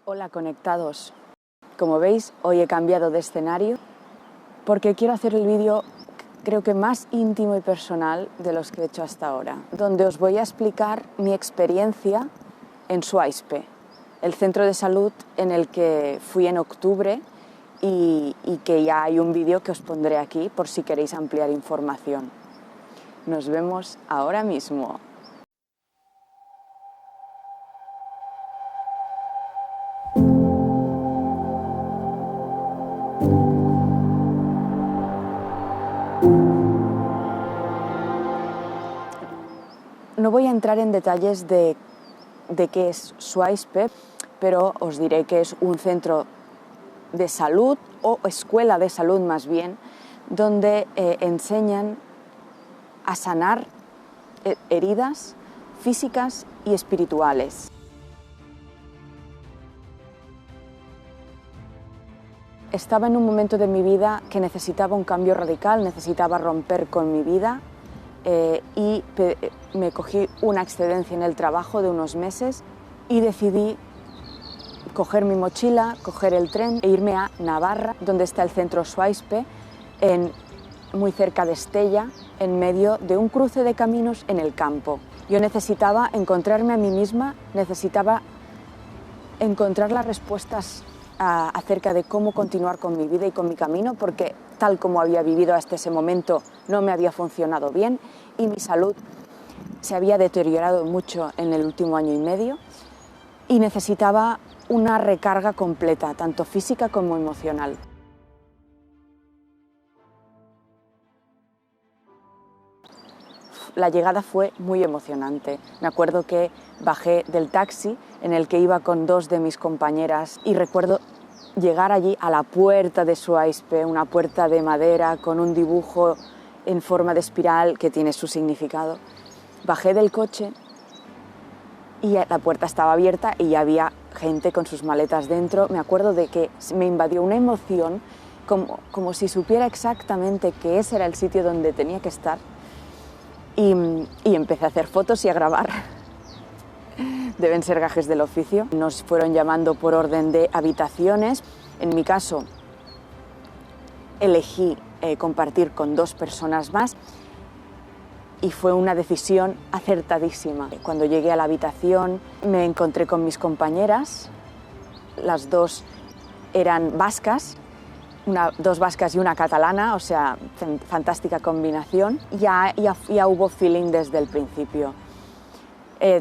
Hola conectados, como veis hoy he cambiado de escenario porque quiero hacer el vídeo creo que más íntimo y personal de los que he hecho hasta ahora, donde os voy a explicar mi experiencia en Swaispe, el centro de salud en el que fui en octubre y que ya hay un vídeo que os pondré aquí por si queréis ampliar información. Nos vemos ahora mismo. No voy a entrar en detalles de qué es Swaispe, pero os diré que es un centro de salud o escuela de salud más bien, donde enseñan a sanar heridas físicas y espirituales. Estaba en un momento de mi vida que necesitaba un cambio radical, necesitaba romper con mi vida y me cogí una excedencia en el trabajo de unos meses y decidí coger mi mochila, coger el tren e irme a Navarra, donde está el centro Swaispe, muy cerca de Estella, en medio de un cruce de caminos en el campo. Yo necesitaba encontrarme a mí misma, necesitaba encontrar las respuestas acerca de cómo continuar con mi vida y con mi camino, porque tal como había vivido hasta ese momento no me había funcionado bien y mi salud se había deteriorado mucho en el último año y medio y necesitaba una recarga completa, tanto física como emocional. La llegada fue muy emocionante. Me acuerdo que bajé del taxi en el que iba con dos de mis compañeras y recuerdo llegar allí a la puerta de Swaispe, una puerta de madera con un dibujo en forma de espiral que tiene su significado. Bajé del coche y la puerta estaba abierta y ya había gente con sus maletas dentro. Me acuerdo de que me invadió una emoción como si supiera exactamente que ese era el sitio donde tenía que estar. Y empecé a hacer fotos y a grabar. Deben ser gajes del oficio. Nos fueron llamando por orden de habitaciones. En mi caso, elegí compartir con 2 personas más y fue una decisión acertadísima. Cuando llegué a la habitación me encontré con mis compañeras. Las 2 eran vascas. 2 vascas y una catalana, o sea, fantástica combinación. Ya hubo feeling desde el principio.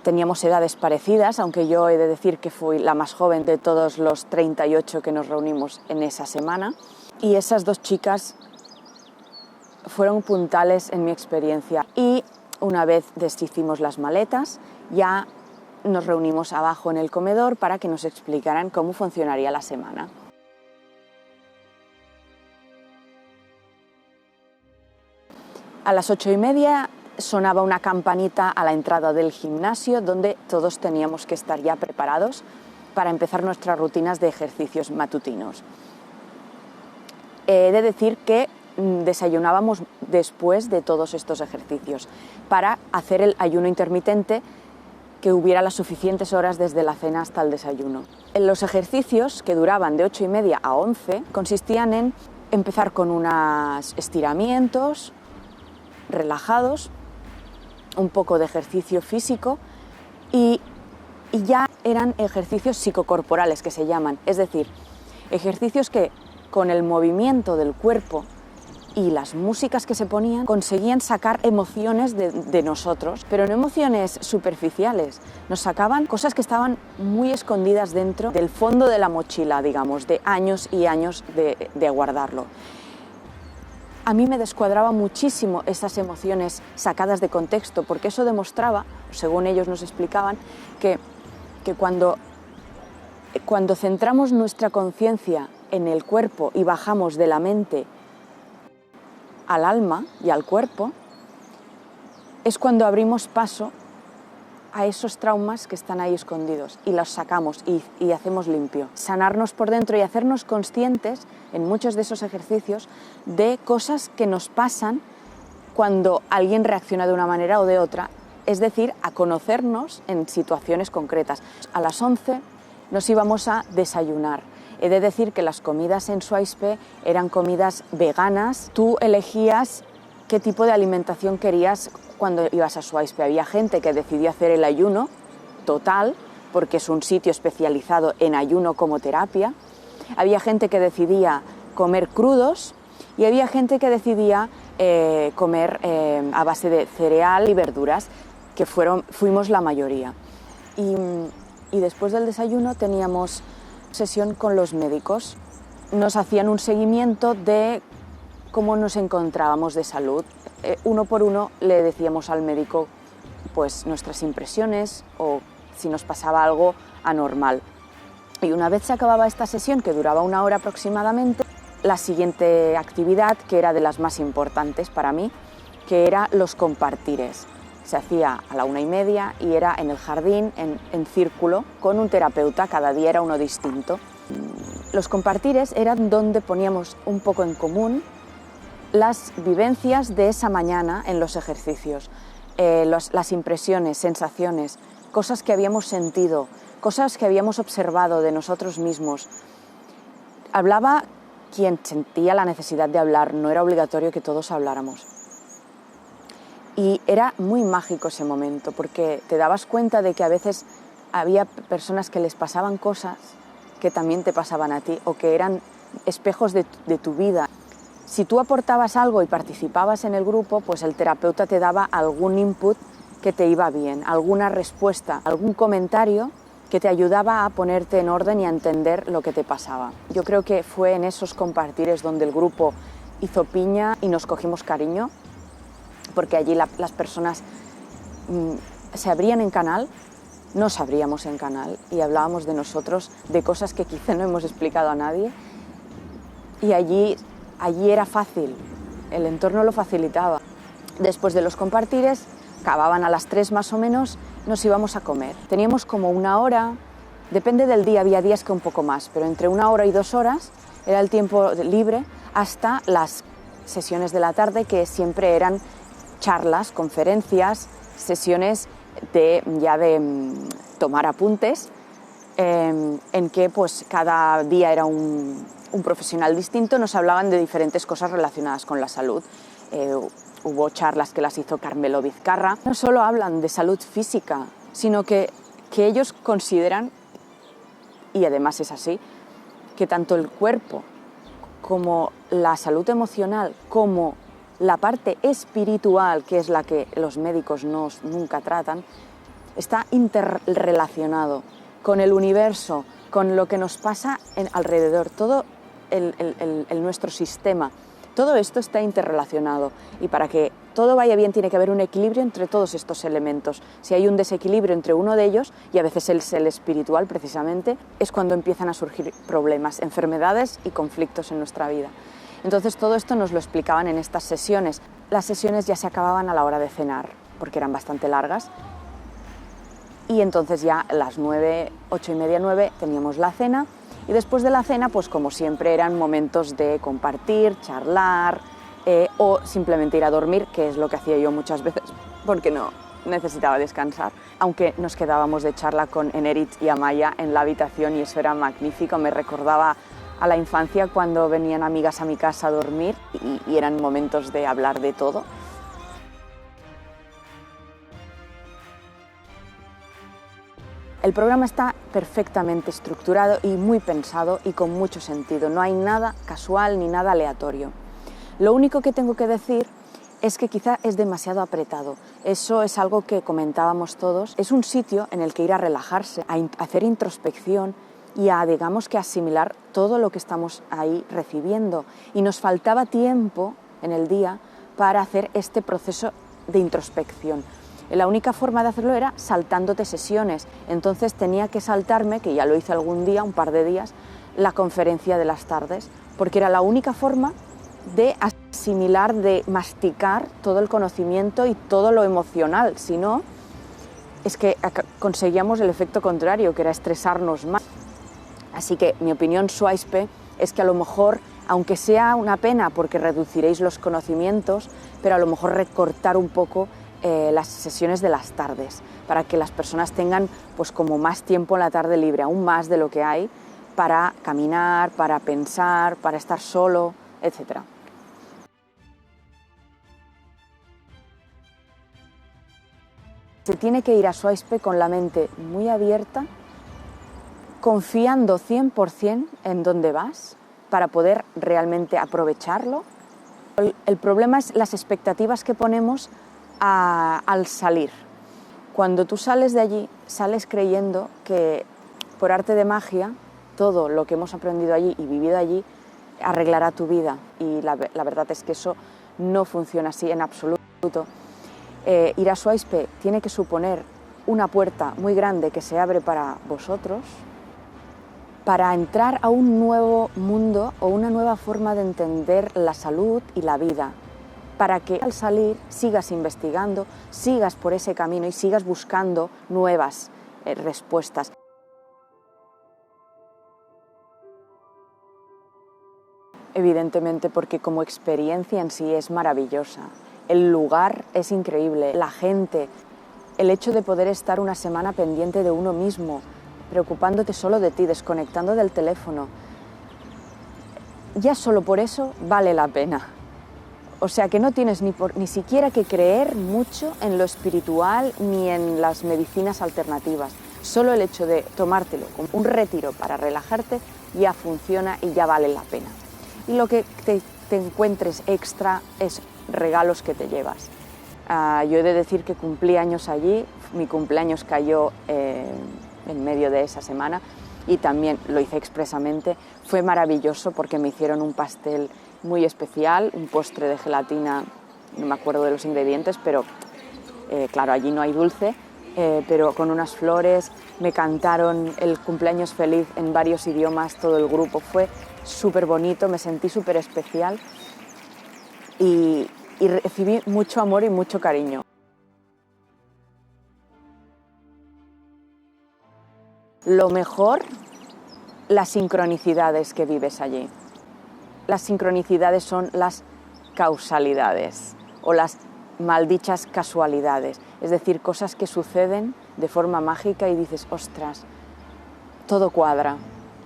Teníamos edades parecidas, aunque yo he de decir que fui la más joven de todos los 38 que nos reunimos en esa semana. Y esas 2 chicas fueron puntales en mi experiencia. Y una vez deshicimos las maletas, ya nos reunimos abajo en el comedor para que nos explicaran cómo funcionaría la semana. A las 8:30 sonaba una campanita a la entrada del gimnasio donde todos teníamos que estar ya preparados para empezar nuestras rutinas de ejercicios matutinos. He de decir que desayunábamos después de todos estos ejercicios para hacer el ayuno intermitente, que hubiera las suficientes horas desde la cena hasta el desayuno. Los ejercicios, que duraban de 8:30 a 11, consistían en empezar con unos estiramientos relajados, un poco de ejercicio físico y ya eran ejercicios psicocorporales que se llaman, es decir, ejercicios que con el movimiento del cuerpo y las músicas que se ponían conseguían sacar emociones de nosotros, pero no emociones superficiales, nos sacaban cosas que estaban muy escondidas dentro del fondo de la mochila, digamos, de años y años de guardarlo. A mí me descuadraba muchísimo esas emociones sacadas de contexto, porque eso demostraba, según ellos nos explicaban, que cuando centramos nuestra conciencia en el cuerpo y bajamos de la mente al alma y al cuerpo, es cuando abrimos paso a esos traumas que están ahí escondidos y los sacamos y hacemos limpio. Sanarnos por dentro y hacernos conscientes en muchos de esos ejercicios de cosas que nos pasan cuando alguien reacciona de una manera o de otra, es decir, a conocernos en situaciones concretas. A las 11 nos íbamos a desayunar. He de decir que las comidas en Swaizpe eran comidas veganas. Tú elegías qué tipo de alimentación querías cuando ibas a Swaizpe. Había gente que decidió hacer el ayuno total, porque es un sitio especializado en ayuno como terapia. Había gente que decidía comer crudos y había gente que decidía comer a base de cereal y verduras, que fuimos la mayoría. Y después del desayuno teníamos sesión con los médicos. Nos hacían un seguimiento de cómo nos encontrábamos de salud. Uno por uno le decíamos al médico pues nuestras impresiones o si nos pasaba algo anormal. Y una vez se acababa esta sesión, que duraba 1 hora aproximadamente, la siguiente actividad, que era de las más importantes para mí, que era los compartires. Se hacía a la 1:30 y era en el jardín, en círculo, con un terapeuta, cada día era uno distinto. Los compartires eran donde poníamos un poco en común las vivencias de esa mañana en los ejercicios, las impresiones, sensaciones, cosas que habíamos sentido, cosas que habíamos observado de nosotros mismos. Hablaba quien sentía la necesidad de hablar, no era obligatorio que todos habláramos. Y era muy mágico ese momento, porque te dabas cuenta de que a veces había personas que les pasaban cosas que también te pasaban a ti, o que eran espejos de tu vida. Si tú aportabas algo y participabas en el grupo, pues el terapeuta te daba algún input que te iba bien, alguna respuesta, algún comentario que te ayudaba a ponerte en orden y a entender lo que te pasaba. Yo creo que fue en esos compartires donde el grupo hizo piña y nos cogimos cariño, porque allí las personas se abrían en canal, nos abríamos en canal y hablábamos de nosotros, de cosas que quizá no hemos explicado a nadie, y allí era fácil, el entorno lo facilitaba. Después de los compartires, acababan a las 3 más o menos, nos íbamos a comer. Teníamos como 1 hora, depende del día, había días que un poco más, pero entre 1 hora y 2 horas era el tiempo libre hasta las sesiones de la tarde, que siempre eran charlas, conferencias, sesiones de tomar apuntes, en que pues, cada día era un profesional distinto, nos hablaban de diferentes cosas relacionadas con la salud. Hubo charlas que las hizo Carmelo Vizcarra. No solo hablan de salud física, sino que ellos consideran, y además es así, que tanto el cuerpo como la salud emocional, como la parte espiritual, que es la que los médicos nunca tratan, está interrelacionado con el universo, con lo que nos pasa alrededor, todo nuestro sistema. Todo esto está interrelacionado y para que todo vaya bien tiene que haber un equilibrio entre todos estos elementos. Si hay un desequilibrio entre uno de ellos, y a veces es el espiritual precisamente, es cuando empiezan a surgir problemas, enfermedades y conflictos en nuestra vida. Entonces todo esto nos lo explicaban en estas sesiones. Las sesiones ya se acababan a la hora de cenar, porque eran bastante largas, y entonces ya a las 9, 8:30, 9 teníamos la cena. Y después de la cena, pues como siempre eran momentos de compartir, charlar o simplemente ir a dormir, que es lo que hacía yo muchas veces porque no necesitaba descansar. Aunque nos quedábamos de charla con Enerit y Amaya en la habitación y eso era magnífico, me recordaba a la infancia cuando venían amigas a mi casa a dormir y eran momentos de hablar de todo. El programa está perfectamente estructurado y muy pensado y con mucho sentido. No hay nada casual ni nada aleatorio. Lo único que tengo que decir es que quizá es demasiado apretado. Eso es algo que comentábamos todos. Es un sitio en el que ir a relajarse, a hacer introspección y a, digamos, que asimilar todo lo que estamos ahí recibiendo. Y nos faltaba tiempo en el día para hacer este proceso de introspección. La única forma de hacerlo era saltándote sesiones, entonces tenía que saltarme, que ya lo hice algún día, un par de días, la conferencia de las tardes, porque era la única forma de asimilar, de masticar todo el conocimiento y todo lo emocional, si no, es que conseguíamos el efecto contrario, que era estresarnos más. Así que mi opinión, Swaizpe, es que a lo mejor, aunque sea una pena porque reduciréis los conocimientos, pero a lo mejor recortar un poco las sesiones de las tardes, para que las personas tengan pues como más tiempo en la tarde libre, aún más de lo que hay, para caminar, para pensar, para estar solo, etc. Se tiene que ir a Swaizpe con la mente muy abierta, confiando 100% en dónde vas para poder realmente aprovecharlo. El problema es las expectativas que ponemos al salir. Cuando tú sales de allí, sales creyendo que por arte de magia todo lo que hemos aprendido allí y vivido allí arreglará tu vida, y la verdad es que eso no funciona así en absoluto. Ir a Swaizpe tiene que suponer una puerta muy grande que se abre para vosotros, para entrar a un nuevo mundo o una nueva forma de entender la salud y la vida, para que al salir sigas investigando, sigas por ese camino y sigas buscando nuevas respuestas. Evidentemente, porque como experiencia en sí es maravillosa. El lugar es increíble, la gente, el hecho de poder estar una semana pendiente de uno mismo, preocupándote solo de ti, desconectando del teléfono, ya solo por eso vale la pena. O sea que no tienes ni siquiera que creer mucho en lo espiritual ni en las medicinas alternativas. Solo el hecho de tomártelo como un retiro para relajarte ya funciona y ya vale la pena. Y lo que te encuentres extra es regalos que te llevas. Yo he de decir que cumplí años allí, mi cumpleaños cayó en medio de esa semana y también lo hice expresamente. Fue maravilloso porque me hicieron un pastel muy especial, un postre de gelatina, no me acuerdo de los ingredientes, pero claro, allí no hay dulce, pero con unas flores, me cantaron el cumpleaños feliz en varios idiomas, todo el grupo, fue súper bonito, me sentí súper especial y recibí mucho amor y mucho cariño. Lo mejor, las sincronicidades que vives allí. Las sincronicidades son las causalidades o las maldichas casualidades, es decir, cosas que suceden de forma mágica y dices, ostras, todo cuadra.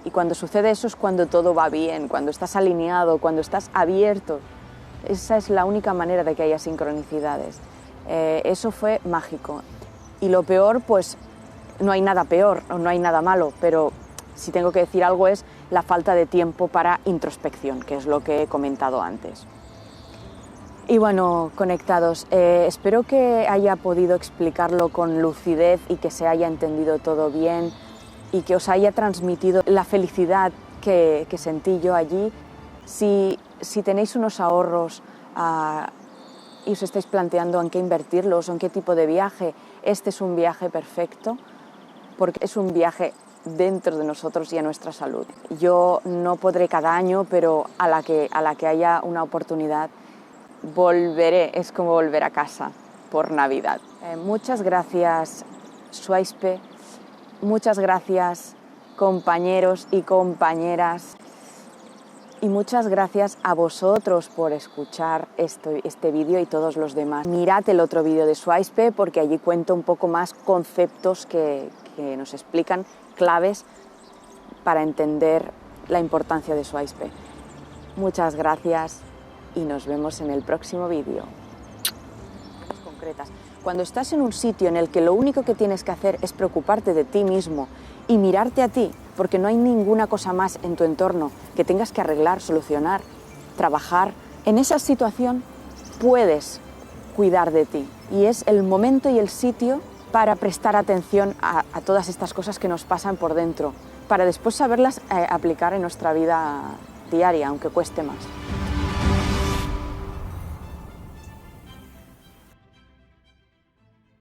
Y cuando sucede eso es cuando todo va bien, cuando estás alineado, cuando estás abierto. Esa es la única manera de que haya sincronicidades. Eso fue mágico. Y lo peor, pues no hay nada peor, no hay nada malo, pero si tengo que decir algo es la falta de tiempo para introspección, que es lo que he comentado antes. Y bueno, conectados, espero que haya podido explicarlo con lucidez y que se haya entendido todo bien y que os haya transmitido la felicidad que sentí yo allí. Si tenéis unos ahorros y os estáis planteando en qué invertirlos o en qué tipo de viaje, este es un viaje perfecto porque es un viaje dentro de nosotros y a nuestra salud. Yo no podré cada año, pero a la que haya una oportunidad volveré, es como volver a casa por Navidad. Muchas gracias, Swaizpe, muchas gracias, compañeros y compañeras, y muchas gracias a vosotros por escuchar este vídeo y todos los demás. Mirad el otro vídeo de Swaizpe porque allí cuento un poco más conceptos que nos explican claves para entender la importancia de Swaizpe. Muchas gracias y nos vemos en el próximo vídeo. Concretas. Cuando estás en un sitio en el que lo único que tienes que hacer es preocuparte de ti mismo y mirarte a ti, porque no hay ninguna cosa más en tu entorno que tengas que arreglar, solucionar, trabajar, en esa situación puedes cuidar de ti y es el momento y el sitio para prestar atención a todas estas cosas que nos pasan por dentro, para después saberlas aplicar en nuestra vida diaria, aunque cueste más.